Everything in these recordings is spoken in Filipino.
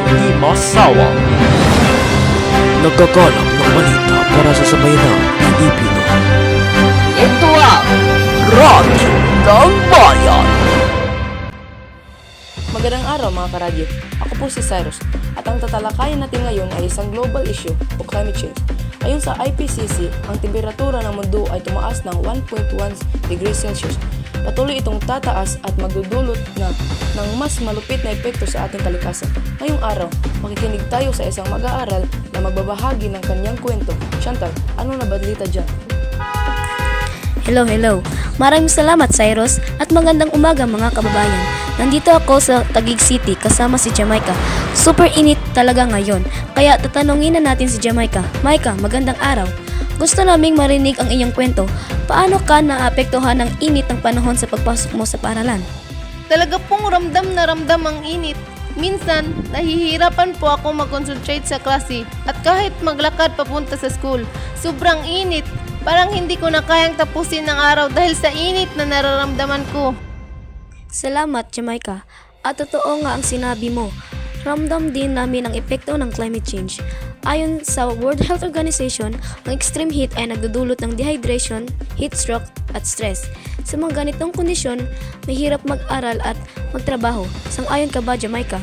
di masawa. Nagkakalap ng balita para sa sabayan ng Pilipino. Ito ang Radyo ng Bayan. Magandang araw mga karadyo. Ako po si Cyrus at ang tatalakayan natin ngayon ay isang global issue o climate change. Ayon sa IPCC, ang temperatura ng mundo ay tumaas ng 1.1 degrees Celsius. Patuloy itong tataas at magdudulot ng mas malupit na epekto sa ating kalikasan. Ngayong araw, makikinig tayo sa isang mag-aaral na magbabahagi ng kanyang kwento. Chantal, ano na balita dyan? Hello. Maraming salamat, Cyrus, at magandang umaga mga kababayan. Nandito ako sa Taguig City kasama si Jamaica. Super init talaga ngayon, kaya tatanungin na natin si Jamaica. Maika, magandang araw. Gusto naming marinig ang iyong kwento. Paano ka naapektuhan ng init ng panahon sa pagpasok mo sa paaralan? Talaga pong ramdam na ramdam ang init. Minsan, nahihirapan po ako mag-concentrate sa klase at kahit maglakad papunta sa school. Sobrang init. Parang hindi ko na kayang tapusin ang araw dahil sa init na nararamdaman ko. Salamat, Jamaica. At totoo nga ang sinabi mo. Ramdam din namin ang epekto ng climate change. Ayon sa World Health Organization, ang extreme heat ay nagdudulot ng dehydration, heat stroke at stress. Sa mga ganitong kondisyon, mahirap mag-aral at magtrabaho. Sang-ayon ka ba, Jamaica?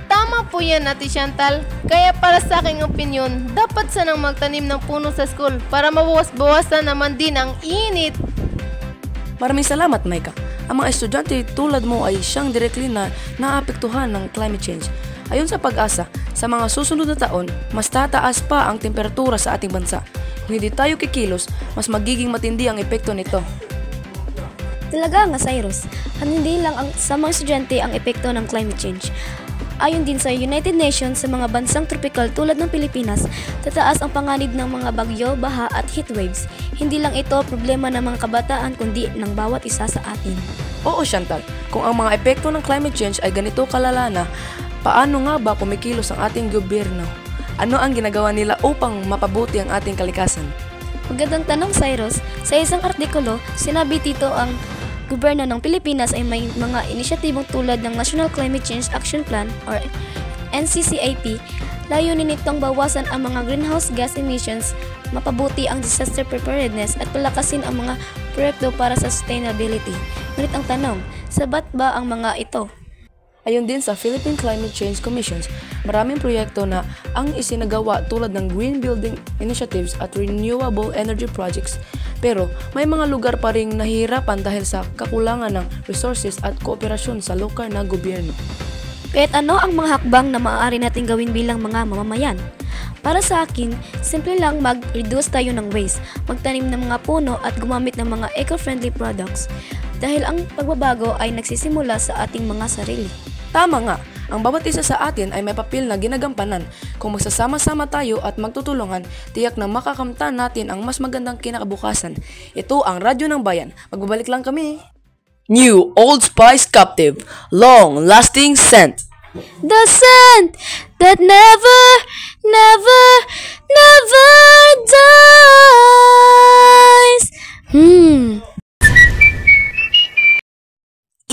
Tama po yan, Ate Chantal. Kaya para sa aking opinyon, dapat sanang magtanim ng puno sa school para mabawas-bawasan naman din ang init. Maraming salamat, Maika. Ang mga estudyante tulad mo ay siyang directly na naapektuhan ng climate change. Ayon sa Pag-asa, sa mga susunod na taon, mas tataas pa ang temperatura sa ating bansa. Kung hindi tayo kikilos, mas magiging matindi ang epekto nito. Talaga nga, Cyrus. Hindi lang sa mga estudyante ang epekto ng climate change. Ayon din sa United Nations, sa mga bansang tropical tulad ng Pilipinas, tataas ang panganib ng mga bagyo, baha at heat waves. Hindi lang ito problema ng mga kabataan kundi ng bawat isa sa atin. Oo, Chantal. Kung ang mga epekto ng climate change ay ganito kalala na, paano nga ba kumikilos ang ating gobyerno? Ano ang ginagawa nila upang mapabuti ang ating kalikasan? Magandang tanong, Cyrus. Sa isang artikulo, sinabi dito ang gobyerno ng Pilipinas ay may mga inisyatibong tulad ng National Climate Change Action Plan or NCCAP. Layunin nitong bawasan ang mga greenhouse gas emissions, mapabuti ang disaster preparedness at palakasin ang mga proyekto para sa sustainability. Ngunit ang tanong, sabat ba ang mga ito? Ayon din sa Philippine Climate Change Commissions, maraming proyekto na ang isinagawa tulad ng green building initiatives at renewable energy projects. Pero may mga lugar pa ring nahihirapan dahil sa kakulangan ng resources at kooperasyon sa lokal na gobyerno. Kahit ano ang mga hakbang na maaari nating gawin bilang mga mamamayan? Para sa akin, simple lang mag-reduce tayo ng waste, magtanim ng mga puno at gumamit ng mga eco-friendly products. Dahil ang pagbabago ay nagsisimula sa ating mga sarili. Tama nga, ang bawat isa sa atin ay may papel na ginagampanan. Kung magsasama-sama tayo at magtutulungan, tiyak na makakamtan natin ang mas magandang kinakabukasan. Ito ang Radyo ng Bayan. Magbabalik lang kami. New Old Spice Captive, long-lasting scent. The scent that never dies.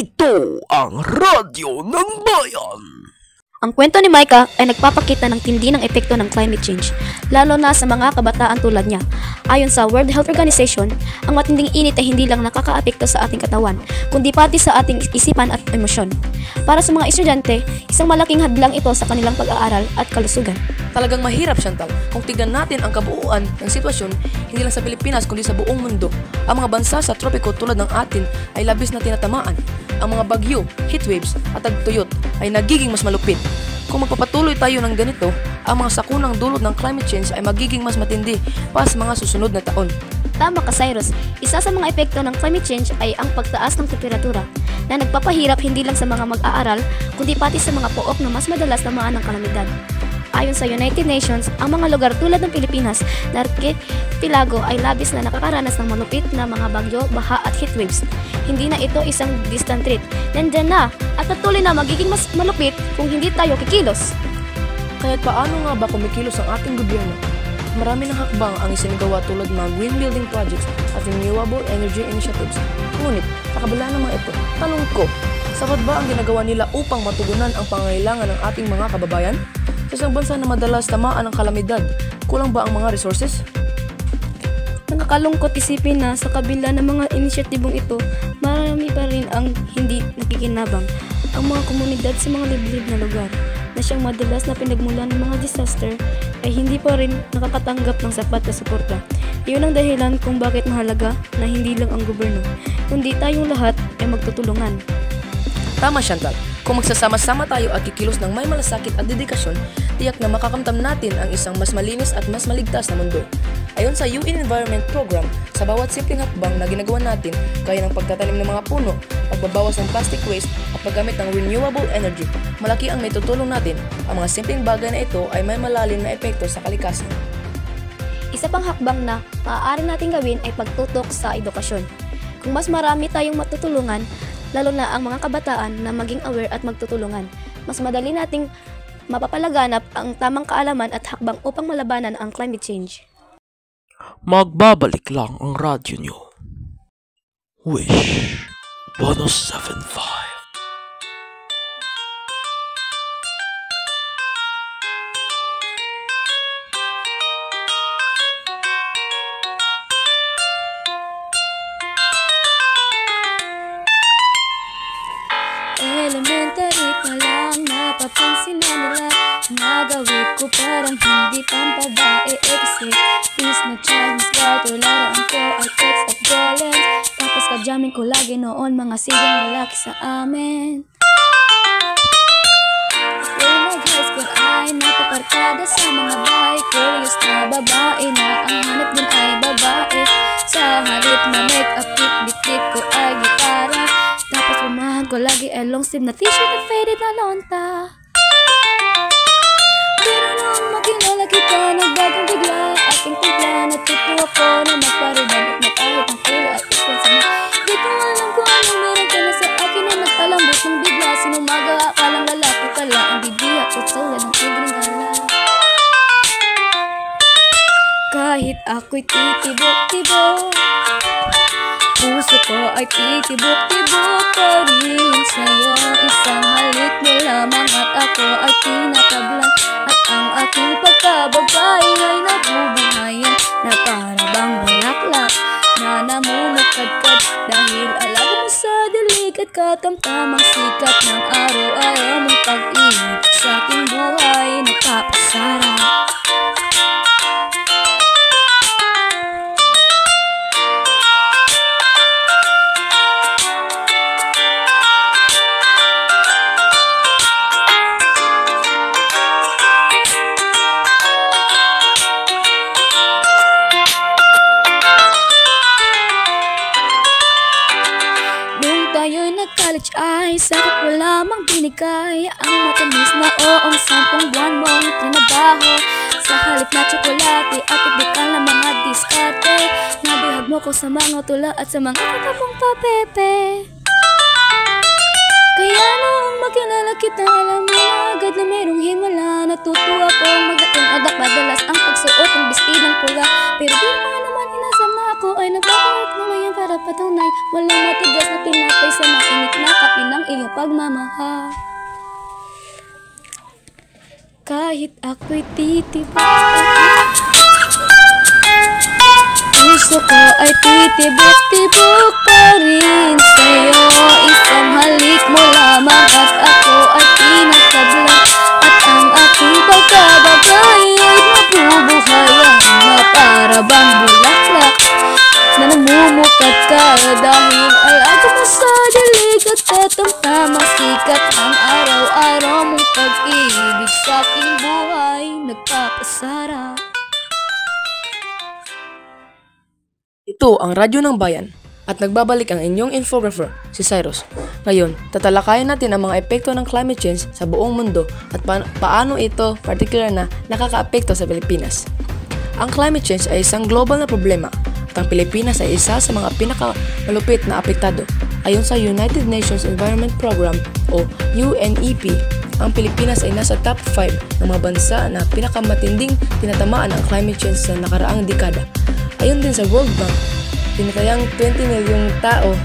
Ito ang Radyo ng Bayan. Ang kwento ni Maika ay nagpapakita ng tindi ng epekto ng climate change, lalo na sa mga kabataan tulad niya. Ayon sa World Health Organization, ang matinding init ay hindi lang nakakaapekto sa ating katawan, kundi pati sa ating isipan at emosyon. Para sa mga estudyante, isang malaking hadlang ito sa kanilang pag-aaral at kalusugan. Talagang mahirap, Chantal, kung tignan natin ang kabuuan ng sitwasyon, hindi lang sa Pilipinas kundi sa buong mundo. Ang mga bansa sa tropiko tulad ng atin ay labis na tinatamaan. Ang mga bagyo, heatwaves at tagtuyot ay nagiging mas malupit. Kung magpapatuloy tayo ng ganito, ang mga sakunang dulot ng climate change ay magiging mas matindi pa sa mga susunod na taon. Tama ka, Cyrus. Isa sa mga epekto ng climate change ay ang pagtaas ng temperatura na nagpapahirap hindi lang sa mga mag-aaral, kundi pati sa mga pook na mas madalas tamaan ng kalamidad. Ayon sa United Nations, ang mga lugar tulad ng Pilipinas na archipelago ay labis na nakakaranas ng malupit na mga bagyo, baha at heatwaves. Hindi na ito isang distant threat. Nandyan na at patuloy na magiging mas malupit kung hindi tayo kikilos. Kaya't paano nga ba kumikilos ang ating gobyerno? Marami ng hakbang ang isinagawa tulad ng green building projects at renewable energy initiatives. Ngunit, sa kabila ng mga ito, tanong ko, Sapat ba ang ginagawa nila upang matugunan ang pangangailangan ng ating mga kababayan? Sa isang bansa na madalas tamaan ng kalamidad, kulang ba ang mga resources? Nakakalungkot isipin na sa kabila ng mga inisyatibong ito, marami pa rin ang hindi nakikinabang. Ang mga komunidad sa mga liblib na lugar na siyang madalas na pinagmulan ng mga disaster ay hindi pa rin nakakatanggap ng sapat na suporta. Iyon ang dahilan kung bakit mahalaga na hindi lang ang gobyerno, kundi tayong lahat ay magtutulungan. Tama, Chantal. Kung magsasama-sama tayo at kikilos ng may malasakit at dedikasyon, tiyak na makakamtam natin ang isang mas malinis at mas maligtas na mundo. Ayon sa UN Environment Program, sa bawat simpleng hakbang na ginagawa natin, gaya ng pagtatanim ng mga puno, pagbabawas ng plastic waste at paggamit ng renewable energy, malaki ang maitutulong natin. Ang mga simpleng bagay na ito ay may malalim na epekto sa kalikasan. Isa pang hakbang na maaari nating gawin ay pagtutok sa edukasyon. Kung mas marami tayong matutulungan, lalo na ang mga kabataan na maging aware at magtutulungan, mas madali nating mapapalaganap ang tamang kaalaman at hakbang upang malabanan ang climate change. Magbabalik lang ang radyo nyo. Wish 107.5. Elementary pa lang napapansin na nila ang gawin ko parang hindi pampabae kasi peace na child mas water laraan ko ay text at violence tapos ka-jamming ko lagi noon mga sigang lalaki sa amin. When nag-high school ay napakarkada sa mga bahay curious na babae na ang hanap din ay babae sa halip na make-up bit-bit ko ay gitara tapos pumahan ko lagi ay long sleeve na t-shirt na faded na lonta. Pero nung makilala kita, nagbagong bigla aking timpla, natutuwa ko na magpariban at nakahit ang kulay at isla sa mga. Di ko alam kung anong meron ka na sa akin na nagpalambot ng bigla. Sinumaga akalang lalaki pala ang bibiyak ko tulad ng tigring gala. Kahit ako'y titibok-tibok, puso ko ay titibok-tibok pa rin sa'yo. Isang halik mo lamang at ako ay tinatablan at ang aking pagkababay ay nabubuhayan na para bang bulaklak na namumukadkad dahil alam mo sa dilig at katamtamang sikat ng araw-araw mong pag-ibig sa aking buhay nagpapasarap. College ay sakit ko lamang binigay ang matamis na oong 10 buwan mong trinabaho sa halip na tsokolate at ibigay na mga diskarte. Nabihag mo ko sa mga tula at sa mga katapong papepe. Kaya noong makilala kita, alam mo na agad na merong himala. Natutuwa ko magating adak madalas ang pagsuot ng bestidang pula. Pero di pa naman inasam na ako ay nagbabarak na mayan para patunay walang matigas na tinapay sa mainit na kape ng iyong pagmamahal. Kahit ako'y titibok, puso ko ay titibok-tibok pa rin sa'yo. Isang halik mo lamang at ako ay tinatablan at ang aking pagkabagay ay nabubuhayan na para bang bulaklak na namumukat ka dahil alaga mo sa dilig at tatamtamang sikat ang araw-araw mong pag-ibig sa aking buhay nagpapasarap. Ito ang Radyo ng Bayan at nagbabalik ang inyong infographer, si Cyrus. Ngayon, tatalakayin natin ang mga epekto ng climate change sa buong mundo at paano ito particular na nakakaapekto sa Pilipinas. Ang climate change ay isang global na problema at ang Pilipinas ay isa sa mga pinakamalupit na apektado. Ayon sa United Nations Environment Program o UNEP, ang Pilipinas ay nasa top 5 ng mga bansa na pinakamatinding tinatamaan ng climate change sa nakaraang dekada. Ayon din sa World Bank, tinatayang 20 milyong tao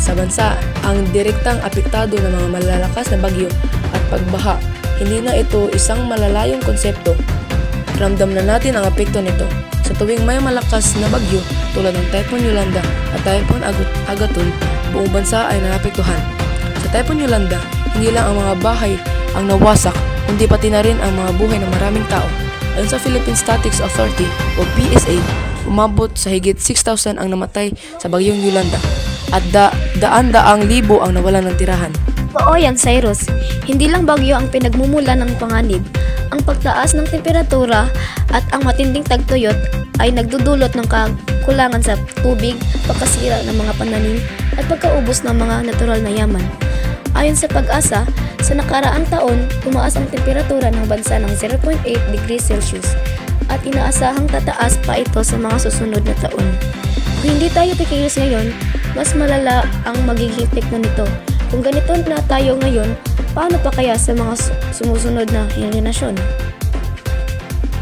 sa bansa ang direktang apektado ng mga malalakas na bagyo at pagbaha. Hindi na ito isang malalayong konsepto. Ramdam na natin ang apekto nito. Sa tuwing may malakas na bagyo tulad ng Typhoon Yolanda at Typhoon Agaton, buong bansa ay naapektuhan. Sa Typhoon Yolanda, hindi lang ang mga bahay ang nawasak, kundi pati na rin ang mga buhay ng maraming tao. Ayon sa Philippine Statistics Authority o PSA, umabot sa higit 6,000 ang namatay sa bagyong Yolanda at daan-daang libo ang nawalan ng tirahan. Oo yan, Cyrus. Hindi lang bagyo ang pinagmumula ng panganib. Ang pagtaas ng temperatura at ang matinding tagtuyot ay nagdudulot ng kakulangan sa tubig, pagkasira ng mga pananim at pagkaubos ng mga natural na yaman. Ayon sa Pag-asa, sa nakaraang taon, tumaas ang temperatura ng bansa ng 0.8 degrees Celsius at inaasahang tataas pa ito sa mga susunod na taon. Kung hindi tayo kikilos ngayon, mas malala ang magiging epekto nito. Kung ganito na tayo ngayon, paano pa kaya sa mga sumusunod na henerasyon?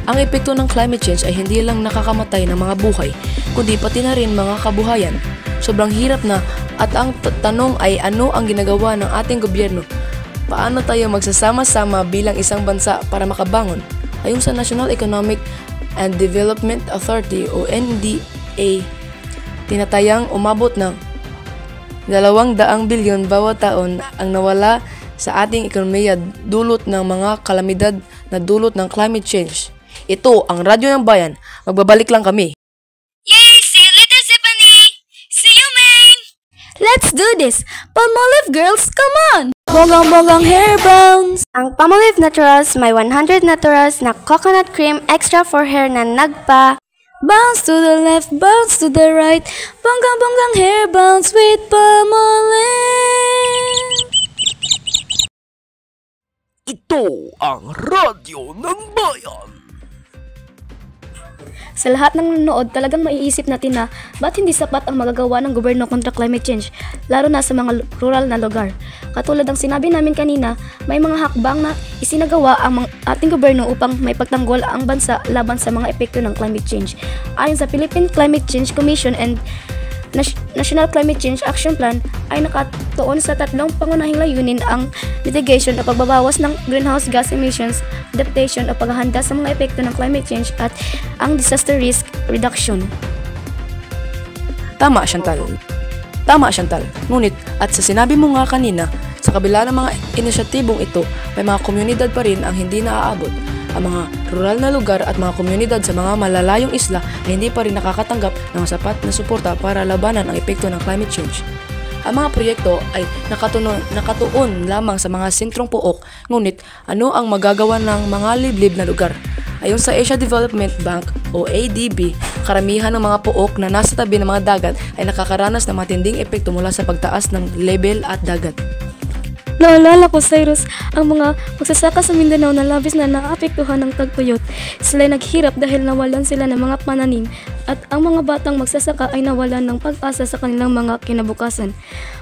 Ang epekto ng climate change ay hindi lang nakakamatay ng mga buhay, kundi pati na rin mga kabuhayan. Sobrang hirap na at ang tanong ay ano ang ginagawa ng ating gobyerno? Paano tayo magsasama-sama bilang isang bansa para makabangon? Ayon sa National Economic and Development Authority o NDA, tinatayang umabot ng 200 bilyon bawat taon ang nawala sa ating ekonomiya dulot ng mga kalamidad na dulot ng climate change. Ito ang Radyo ng Bayan. Magbabalik lang kami. Yay! See you later, Stephanie! See you, man! Let's do this! Palmolive girls, come on! Bonggang-bonggang hair browns! Ang Palmolive Naturals may 100 naturals na coconut cream extra for hair na nagpa Bounce to the left, bounce to the right. Bonggang-bonggang hair bounce with Palmolive. Ito ang Radyo ng Bayan. Sa lahat ng nanonood, talagang maiisip natin na ba't hindi sapat ang magagawa ng gobyerno kontra climate change, lalo na sa mga rural na lugar. Katulad ng sinabi namin kanina, may mga hakbang na isinagawa ang ating gobyerno upang may pagtanggol ang bansa laban sa mga epekto ng climate change. Ayon sa Philippine Climate Change Commission and National Climate Change Action Plan ay nakatuon sa tatlong pangunahing layunin: ang mitigation o pagbabawas ng greenhouse gas emissions, adaptation o paghahanda sa mga epekto ng climate change, at ang disaster risk reduction. Tama, Chantal. Ngunit, at sa sinabi mo nga kanina, sa kabila ng mga inisyatibong ito, may mga komunidad pa rin ang hindi naaabot. Ang mga rural na lugar at mga komunidad sa mga malalayong isla ay hindi pa rin nakakatanggap ng sapat na suporta para labanan ang epekto ng climate change. Ang mga proyekto ay nakatuon lamang sa mga sentrong pook, ngunit ano ang magagawa ng mga liblib na lugar? Ayon sa Asia Development Bank o ADB, karamihan ng mga pook na nasa tabi ng mga dagat ay nakakaranas ng matinding epekto mula sa pagtaas ng level at dagat. Naalala ko, Cyrus, ang mga magsasaka sa Mindanao na labis na naapektuhan ng tagtuyot. Sila naghirap dahil nawalan sila ng mga pananim at ang mga batang magsasaka ay nawalan ng pag-asa sa kanilang mga kinabukasan.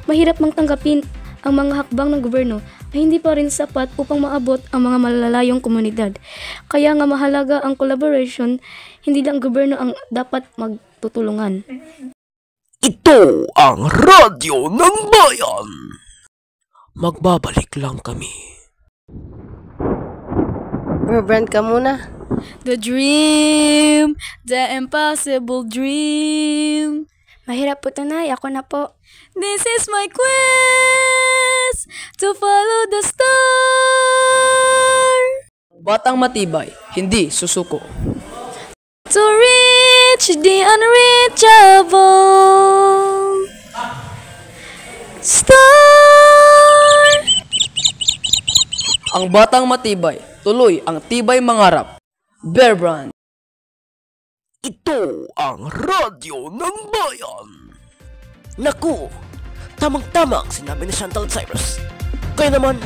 Mahirap mang tanggapin ang mga hakbang ng gobyerno ay hindi pa rin sapat upang maabot ang mga malalayong komunidad. Kaya nga mahalaga ang collaboration, hindi lang gobyerno ang dapat magtutulungan. Ito ang Radyo ng Bayan. Magbabalik lang kami. Brand ka muna. The dream, the impossible dream. Mahirap po tunay, ako na po. This is my quest to follow the star. Batang matibay, hindi susuko. To reach the unreachable star. Ang batang matibay, tuloy ang tibay mangarap. Bear Brand. Ito ang Radyo ng Bayan. Naku, tamang-tama ang sinabi ni Chantal Cyrus. Kaya naman,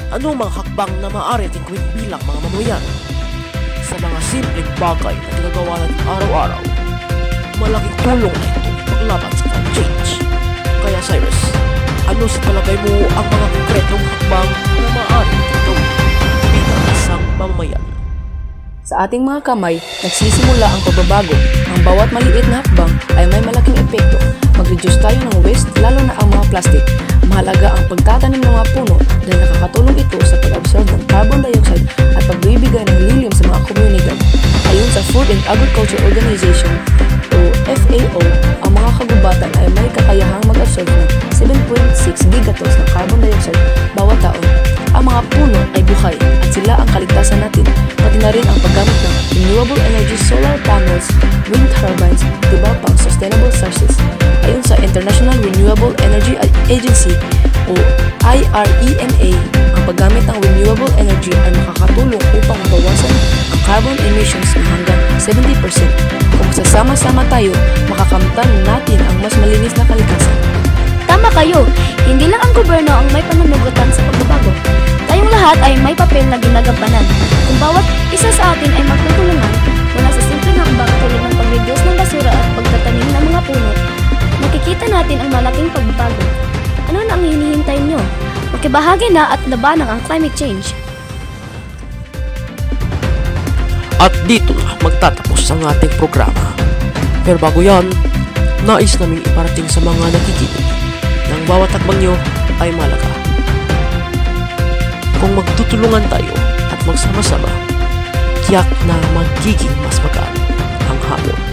ano mga hakbang na maaari ating gawin bilang mga mamuyan? Sa mga simpleng bagay na ginagawa natin araw-araw, malaking tulong na ito paglaban sa climate change. Kaya Cyrus, ano sa palagay mo ang mga konkretong hakbang na maaari ating gawin bilang isang mamamayan? Sa ating mga kamay, nagsisimula ang pagbabago. Ang bawat maliit na hakbang ay may malaking epekto. mag-reduce tayo ng waste, lalo na ang mga plastic. Mahalaga ang pagtatanim ng mga puno dahil nakakatulong ito sa pag-absorb ng carbon dioxide at pagbibigay ng lilim sa mga komunidad. Ayon sa Food and Agriculture Organization o FAO, ang mga kagubatan ay may kakayahang mag-absorb ng 7.6 gigatons ng carbon dioxide bawat taon. Ang mga puno ay buhay at sila ang kaligtasan natin, pati na rin ang paggamit ng renewable energy, solar panels, wind turbines, iba pang sustainable sources. Ayon sa International Renewable Energy Agency o IRENA, ang paggamit ng renewable energy ay makakatulong upang mabawasan ang carbon emissions na hanggang 70%. Kung sasama-sama tayo, makakamtan natin ang mas malinis na kalikasan. Tama kayo, hindi lang ang gobyerno ang may pananagutan sa pagbabago. Tayong lahat ay may papel na ginagampanan. Kung bawat isa sa atin ay magtutulungan, mula sa simpleng hakbang tulad ng pag-reduce ng basura at pagtatanim ng mga puno, makikita natin ang malaking pagbabago. Ano na ang hinihintay nyo? Makibahagi na at labanan ang climate change. At dito na magtatapos ang ating programa. Pero bago yan, nais naming iparating sa mga nakikinig na ang bawat takbang nyo ay malaga. Kung magtutulungan tayo at magsama-sama, tiyak na magiging mas magaan ang hamon.